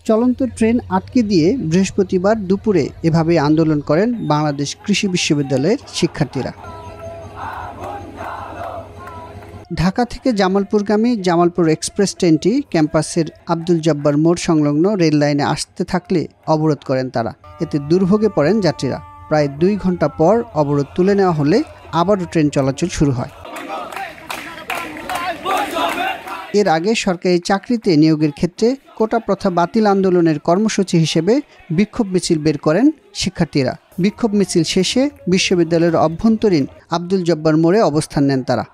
চলন্ত ট্রেন আটকে দিয়ে বৃহস্পতিবার দুপুরে এভাবে আন্দোলন করেন বাংলাদেশ কৃষি বিশ্ববিদ্যালয়ের শিক্ষার্থীরা। ঢাকা থেকে জামালপুরগামী জামালপুর এক্সপ্রেস ট্রেনটি ক্যাম্পাসের আব্দুল জব্বার মোড় সংলগ্ন রেল লাইনে আসতে থাকলে অবরোধ করেন তারা। এতে দুর্ভোগে পড়েন যাত্রীরা। প্রায় 2 ঘন্টা পর অবরোধ তুলে নেওয়া হলে আবারও ট্রেন চলাচল শুরু হয়। এর আগে সরকারি চাকরিতে নিয়োগের ক্ষেত্রে কোটা প্রথা বাতিল আন্দোলনের কর্মসূচি হিসেবে বিক্ষোভ মিছিল বের করেন শিক্ষার্থীরা। বিক্ষোভ মিছিল শেষে বিশ্ববিদ্যালয়ের অভ্যন্তরীণ আব্দুল জব্বার মোড়ে অবস্থান নেন তারা।